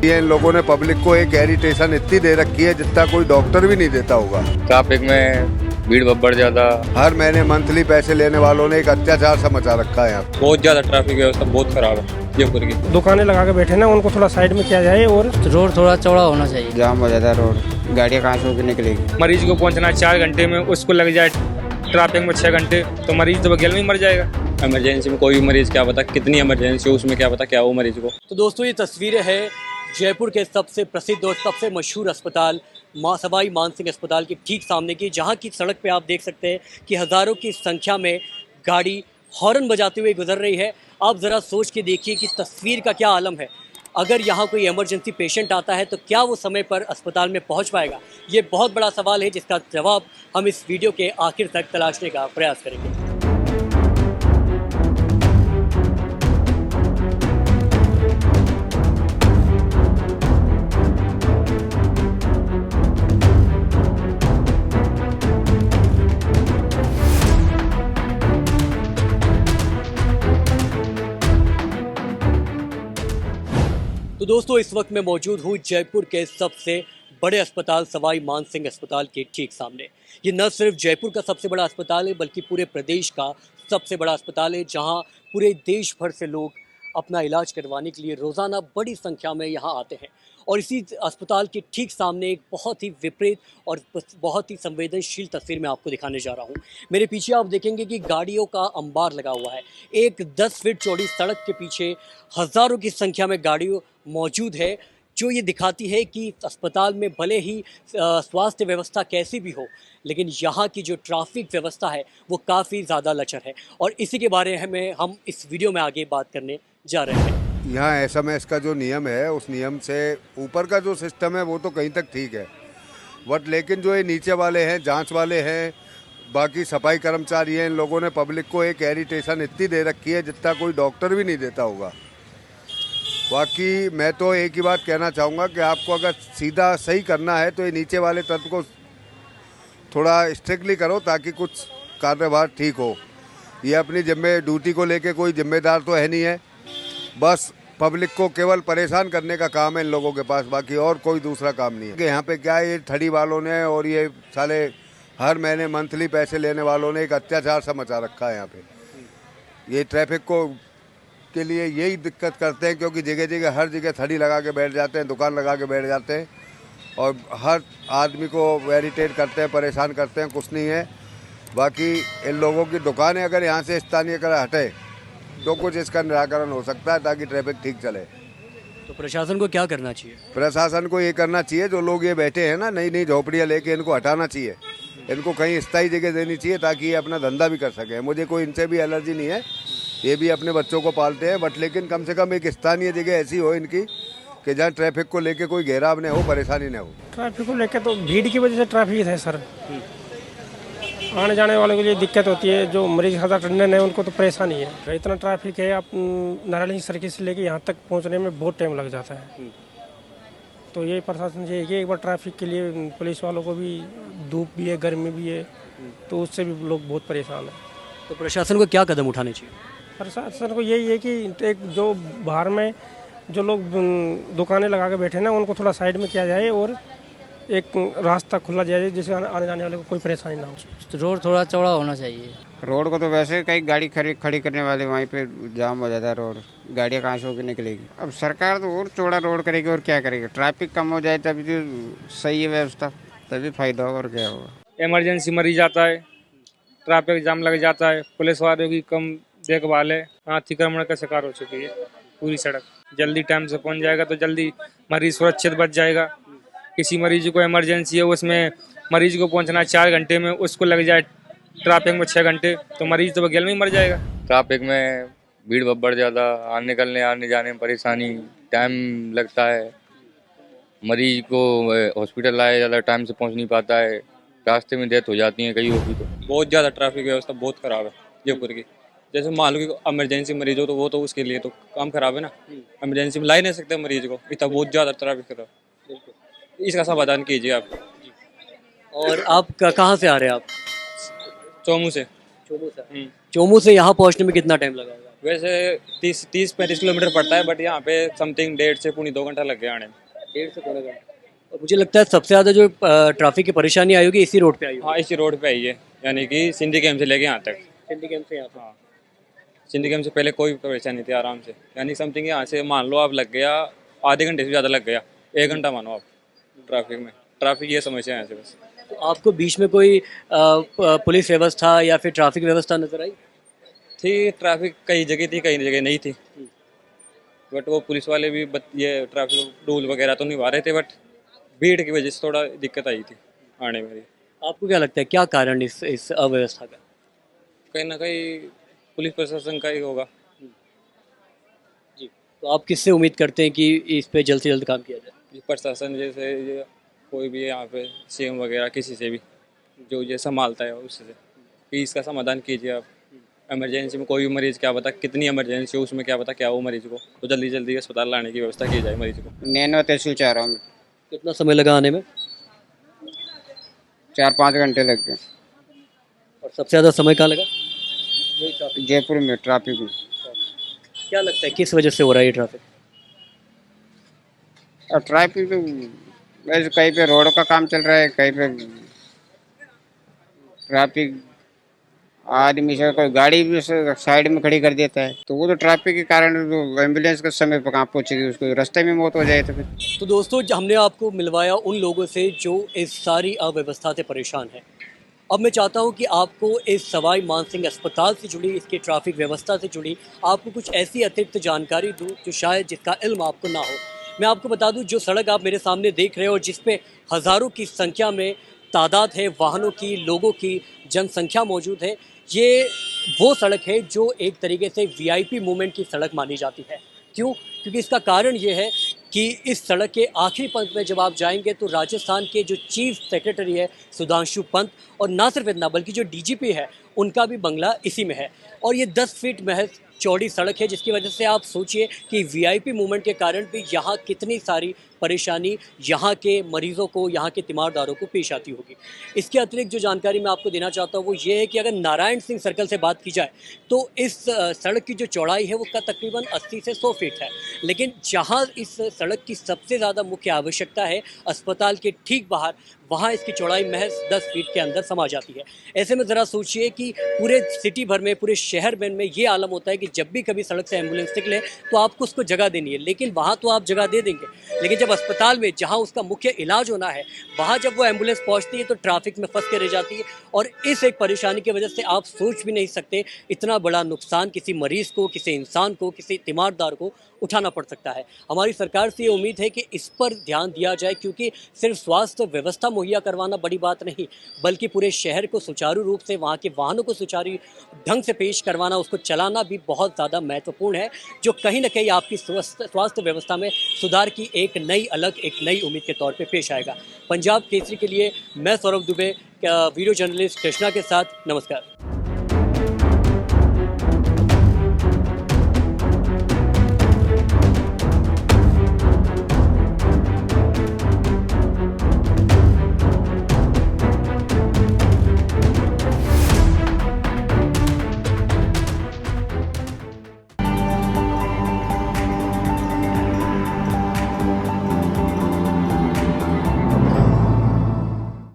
ये इन लोगों ने पब्लिक को एक एरिटेशन इतनी दे रखी है जितना कोई डॉक्टर भी नहीं देता होगा। ट्रैफिक में भीड़ बब्बर ज्यादा, हर महीने मंथली पैसे लेने वालों ने एक अत्याचार सा मचा रखा है यहाँ। बहुत ज्यादा ट्रैफिक व्यवस्था बहुत खराब है जयपुर की। दुकानें लगा के बैठे ना, उनको थोड़ा साइड में किया जाए और रोड थोड़ा चौड़ा होना चाहिए। जाम हो जाता है रोड, गाड़ियाँ कहाँ से होकर निकलेगी। मरीज को पहुंचना 4 घंटे में, उसको लग जाए ट्रैफिक में 6 घंटे, तो मरीज तो बगल में ही मर जाएगा। इमरजेंसी में कोई भी मरीज, क्या पता कितनी इमरजेंसी हो, उसमें क्या पता क्या हो मरीज को। तो दोस्तों ये तस्वीरें हैं जयपुर के सबसे प्रसिद्ध और सबसे मशहूर अस्पताल सवाई मानसिंह अस्पताल के ठीक सामने की, जहां की सड़क पे आप देख सकते हैं कि हज़ारों की संख्या में गाड़ी हॉर्न बजाते हुए गुजर रही है। आप ज़रा सोच के देखिए कि तस्वीर का क्या आलम है। अगर यहाँ कोई इमरजेंसी पेशेंट आता है तो क्या वो समय पर अस्पताल में पहुँच पाएगा? ये बहुत बड़ा सवाल है जिसका जवाब हम इस वीडियो के आखिर तक तलाशने का प्रयास करेंगे। तो दोस्तों इस वक्त मैं मौजूद हूँ जयपुर के सबसे बड़े अस्पताल सवाई मानसिंह अस्पताल के ठीक सामने। ये न सिर्फ जयपुर का सबसे बड़ा अस्पताल है बल्कि पूरे प्रदेश का सबसे बड़ा अस्पताल है, जहाँ पूरे देश भर से लोग अपना इलाज करवाने के लिए रोज़ाना बड़ी संख्या में यहाँ आते हैं। और इसी अस्पताल के ठीक सामने एक बहुत ही विपरीत और बहुत ही संवेदनशील तस्वीर मैं आपको दिखाने जा रहा हूँ। मेरे पीछे आप देखेंगे कि गाड़ियों का अंबार लगा हुआ है। एक 10 फीट चौड़ी सड़क के पीछे हज़ारों की संख्या में गाड़ियों मौजूद है, जो ये दिखाती है कि अस्पताल में भले ही स्वास्थ्य व्यवस्था कैसी भी हो, लेकिन यहाँ की जो ट्रैफिक व्यवस्था है वो काफ़ी ज़्यादा लचर है। और इसी के बारे में हम इस वीडियो में आगे बात करने जा रहे हैं। यहाँ एसएमएस का जो नियम है, उस नियम से ऊपर का जो सिस्टम है वो तो कहीं तक ठीक है, बट लेकिन जो ये नीचे वाले हैं, जांच वाले हैं, बाकी सफाई कर्मचारी हैं, इन लोगों ने पब्लिक को एक एरिटेशन इतनी दे रखी है जितना कोई डॉक्टर भी नहीं देता होगा। बाकी मैं तो एक ही बात कहना चाहूँगा कि आपको अगर सीधा सही करना है तो ये नीचे वाले तत्व को थोड़ा स्ट्रिक्टली करो ताकि कुछ कार्यभार ठीक हो। ये अपनी ड्यूटी को लेके कोई जिम्मेदार तो है नहीं है, बस पब्लिक को केवल परेशान करने का काम है इन लोगों के पास, बाकी और कोई दूसरा काम नहीं है। कि यहाँ पे क्या है, ये ठड़ी वालों ने और ये साले हर महीने मंथली पैसे लेने वालों ने एक अत्याचार सा मचा रखा है यहाँ पे। ये ट्रैफिक को के लिए यही दिक्कत करते हैं, क्योंकि जगह जगह हर जगह थड़ी लगा के बैठ जाते हैं, दुकान लगा के बैठ जाते हैं और हर आदमी को इरिटेट करते हैं, परेशान करते हैं। कुछ नहीं है, बाकी इन लोगों की दुकानें अगर यहाँ से स्थानीयकरण हटे तो कुछ इसका निराकरण हो सकता है ताकि ट्रैफिक ठीक चले। तो प्रशासन को क्या करना चाहिए? प्रशासन को ये करना चाहिए, जो लोग ये बैठे हैं ना नई नई झोपड़ियाँ लेके, इनको हटाना चाहिए, इनको कहीं स्थायी जगह देनी चाहिए ताकि ये अपना धंधा भी कर सकें। मुझे कोई इनसे भी एलर्जी नहीं है, ये भी अपने बच्चों को पालते हैं, बट लेकिन कम से कम एक स्थानीय जगह ऐसी हो इनकी कि जहाँ ट्रैफिक को लेके कोई घेराव नहीं हो, परेशानी नहीं हो। ट्रैफिक को लेकर तो भीड़ की वजह से ट्रैफिक है सर, आने जाने वालों के लिए दिक्कत होती है। जो मरीज ज़्यादा अटेंडेंट है उनको तो परेशानी है। इतना ट्रैफिक है, आप नारायणी सर्किट से लेके यहाँ तक पहुँचने में बहुत टाइम लग जाता है। तो ये प्रशासन से एक बार ट्रैफिक के लिए पुलिस वालों को भी, धूप भी है, गर्मी भी है, तो उससे भी लोग बहुत परेशान हैं। तो प्रशासन को क्या कदम उठाने चाहिए? प्रशासन को यही है कि एक जो बाहर में जो लोग दुकानें लगा के बैठे ना, उनको थोड़ा साइड में किया जाए और एक रास्ता खुला जाए जिससे आने जाने वाले को कोई परेशानी ना हो। रोड थोड़ा चौड़ा होना चाहिए। रोड को तो वैसे कई गाड़ी खड़ी करने वाले वहीं पे जाम हो जाता है रोड, गाड़ियाँ कहाँ से होकर निकलेगी। अब सरकार तो और चौड़ा रोड करेगी और क्या करेगी। ट्रैफिक कम हो जाए तभी तो सही है व्यवस्था, तभी फायदा होगा और क्या होगा। इमरजेंसी मरीज आता है, ट्रैफिक जाम लग जाता है, पुलिस वालों की कम देखभाल है, अतिक्रमण का शिकार हो चुकी है पूरी सड़क। जल्दी टाइम से पहुंच जाएगा तो जल्दी मरीज सुरक्षित बच जाएगा। किसी मरीज को इमरजेंसी है, उसमें मरीज को पहुंचना 4 घंटे में, उसको लग जाए ट्रैफिक में 6 घंटे, तो मरीज तो बगल में ही मर जाएगा। ट्रैफिक में भीड़ बब्बर ज्यादा, आने जाने में परेशानी, टाइम लगता है, मरीज को हॉस्पिटल लाया ज़्यादा टाइम से पहुंच नहीं पाता है, रास्ते में डेथ हो जाती है कई होगी। तो बहुत ज़्यादा ट्रैफिक व्यवस्था बहुत ख़राब है जयपुर की। जैसे मान लो कि इमरजेंसी मरीज हो तो वो तो उसके लिए तो काम खराब है ना, इमरजेंसी में ला ही नहीं सकते मरीज को, इतना बहुत ज़्यादा ट्रैफिक खराब। इसका समाधान कीजिए आप। और आप कहाँ से आ रहे हैं आप? चोमू से। चोमू से यहाँ पहुँचने में कितना टाइम लगा होगा? वैसे 30-35 किलोमीटर पड़ता है, बट यहाँ पे समथिंग 1.5 से 2.5 घंटा लग गया आने में। 1.5 से पौने घंटा। और मुझे लगता है सबसे ज़्यादा जो ट्रैफिक की परेशानी आई होगी इसी रोड पे आई होगी। हाँ, इसी रोड पे आई है, यानी कि सिंधी कैंप से लेके यहाँ तक। सिंधी कैंप से यहाँ पे। हाँ, सिंधी कैंप से पहले कोई परेशानी नहीं थी, आराम से, यानी समथिंग यहाँ से मान लो आप लग गया आधे घंटे से ज़्यादा लग गया, 1 घंटा मानो आप ट्रैफिक में। ट्रैफिक ये समस्या है यहाँ से बस। तो आपको बीच में कोई पुलिस व्यवस्था या फिर ट्रैफिक व्यवस्था नजर आई? थी ट्रैफिक, कई जगह थी, कई जगह नहीं थी, बट वो पुलिस वाले भी ये ट्रैफिक रूल वगैरह तो निभा रहे थे, बट भीड़ की वजह से थोड़ा दिक्कत आई थी आने में। आपको क्या लगता है क्या कारण इस अव्यवस्था का? कहीं ना कहीं पुलिस प्रशासन का ही होगा। जी, तो आप किससे उम्मीद करते हैं कि इस पे जल्द से जल्द काम किया जाए? ये प्रशासन जैसे ये कोई भी यहाँ पे सीएम वगैरह किसी से भी जो ये संभालता है उससे कि इसका समाधान कीजिए आप। इमरजेंसी में कोई भी मरीज़, क्या पता कितनी इमरजेंसी हो उसमें, क्या पता क्या हो मरीज़ को, तो जल्दी जल्दी अस्पताल लाने की व्यवस्था की जाए मरीज़ को। नैनो तहसील चाह रहा हूँ। कितना समय लगा आने में? 4-5 घंटे लग गए। और सबसे ज़्यादा समय कहाँ लगा? जयपुर में ट्रैफिक में। क्या लगता है किस वजह से हो रहा है ये ट्रैफिक? और ट्रैफिक तो वैसे कहीं पे रोड का काम चल रहा है, कहीं पे ट्रैफिक आदमी से कोई गाड़ी भी साइड में खड़ी कर देता है, तो वो तो ट्रैफिक के कारण तो एम्बुलेंस के समय पर कहाँ पहुँचेगी, उसको रास्ते में मौत हो जाए तो फिर। तो दोस्तों हमने आपको मिलवाया उन लोगों से जो इस सारी अव्यवस्था से परेशान हैं। अब मैं चाहता हूं कि आपको इस सवाई मानसिंह अस्पताल से जुड़ी, इसकी ट्रैफिक व्यवस्था से जुड़ी आपको कुछ ऐसी अतिरिक्त जानकारी दूं जो शायद जिसका इल्म आपको ना हो। मैं आपको बता दूं, जो सड़क आप मेरे सामने देख रहे हो और जिस पे हज़ारों की संख्या में तादाद है वाहनों की, लोगों की जनसंख्या मौजूद है, ये वो सड़क है जो एक तरीके से वीआईपी मूवमेंट की सड़क मानी जाती है। क्यों? क्योंकि इसका कारण ये है कि इस सड़क के आखिरी पंक्ति में जब आप जाएंगे तो राजस्थान के जो चीफ सेक्रेटरी है सुधांशु पंत, और ना सिर्फ इतना बल्कि जो डीजीपी है उनका भी बंगला इसी में है। और ये 10 फीट महज चौड़ी सड़क है, जिसकी वजह से आप सोचिए कि वीआईपी मूवमेंट के कारण भी यहाँ कितनी सारी परेशानी यहाँ के मरीज़ों को, यहाँ के तीमारदारों को पेश आती होगी। इसके अतिरिक्त जो जानकारी मैं आपको देना चाहता हूँ वो ये है कि अगर नारायण सिंह सर्कल से बात की जाए तो इस सड़क की जो चौड़ाई है वो तकरीबन 80 से 100 फीट है, लेकिन जहाँ इस सड़क की सबसे ज़्यादा मुख्य आवश्यकता है अस्पताल के ठीक बाहर, वहाँ इसकी चौड़ाई महज 10 फीट के अंदर समा जाती है। ऐसे में ज़रा सोचिए कि पूरे सिटी भर में, पूरे शहर भर में ये आलम होता है कि जब भी कभी सड़क से एम्बुलेंस निकले तो आपको उसको जगह देनी है, लेकिन वहाँ तो आप जगह दे देंगे, लेकिन जब अस्पताल में जहाँ उसका मुख्य इलाज होना है वहाँ जब वो एम्बुलेंस पहुँचती है तो ट्रैफिक में फंस के रह जाती है। और इस एक परेशानी की वजह से आप सोच भी नहीं सकते इतना बड़ा नुकसान किसी मरीज़ को, किसी इंसान को, किसी तीमारदार को उठाना पड़ सकता है। हमारी सरकार से ये उम्मीद है कि इस पर ध्यान दिया जाए, क्योंकि सिर्फ स्वास्थ्य व्यवस्था मुहैया करवाना बड़ी बात नहीं, बल्कि पूरे शहर को सुचारू रूप से, वहाँ के वाहनों को सुचारू ढंग से पेश करवाना, उसको चलाना भी बहुत ज़्यादा महत्वपूर्ण है, जो कहीं ना कहीं आपकी स्वास्थ्य व्यवस्था में सुधार की एक नई अलग, एक नई उम्मीद के तौर पर पेश आएगा। पंजाब केसरी के लिए मैं सौरभ दुबे, वीडियो जर्नलिस्ट कृष्णा के साथ, नमस्कार।